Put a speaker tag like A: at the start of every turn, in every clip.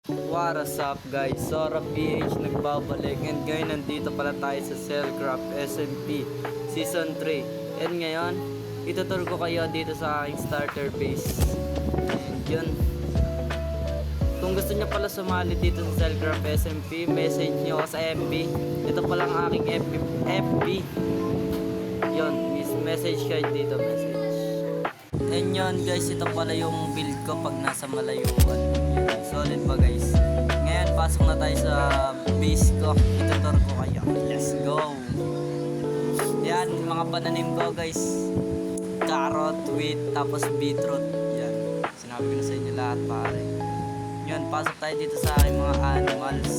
A: What's up guys, Sora PH nagbabalik and ngayon nandito pala tayo sa Cellcraft SMP Season 3. And ngayon, ituturo ko kayo dito sa aking starter base. And yun, kung gusto nyo pala sumali dito sa Cellcraft SMP, message nyo ako sa FB. Ito pala ang aking FB. Yun, message kayo dito, message. And yun guys, ito pala yung build ko pag nasa malayuan. Solid pa guys. Ngayon pasok na tayo sa base ko. Ituturo ko kayo. Let's go. Yan mga pananim ko guys. Carrot, wheat, tapos beetroot. Yan. Sinabi ko na sa inyo lahat pare. Yan, pasok tayo dito sa aking mga animals.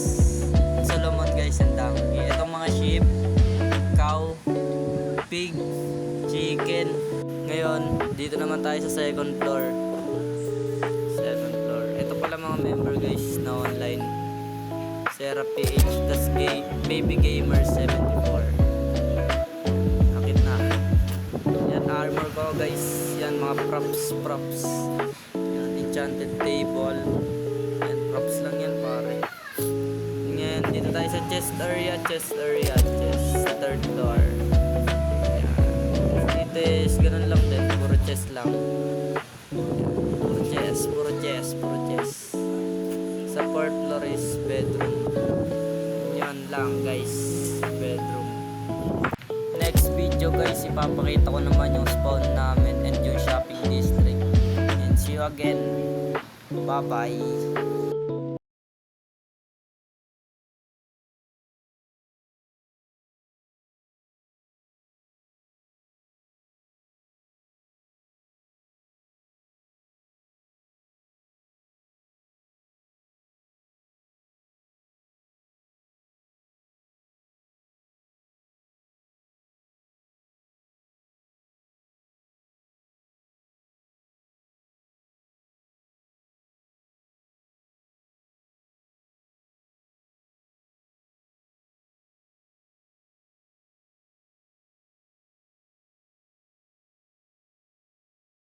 A: Solomon guys, ang dami. Itong mga sheep, cow, pig, chicken. Ngayon, dito naman tayo sa second floor. Ito pala mga member guys na online. Sera PH, tas Baby Gamer 74. Nakit na. Yan armor ko guys. Yan mga props. Yan enchanted table. Yan props lang yan pare. Ngayon, dito tayo sa chest area. Third floor. Dito is ganun lang din. Puro chest lang. Puro chest. Sa fourth floor is bedroom. Yan lang guys, bedroom. Next video guys, ipapakita ko naman yung spawn namin and yung shopping district. And see you again. Bye bye.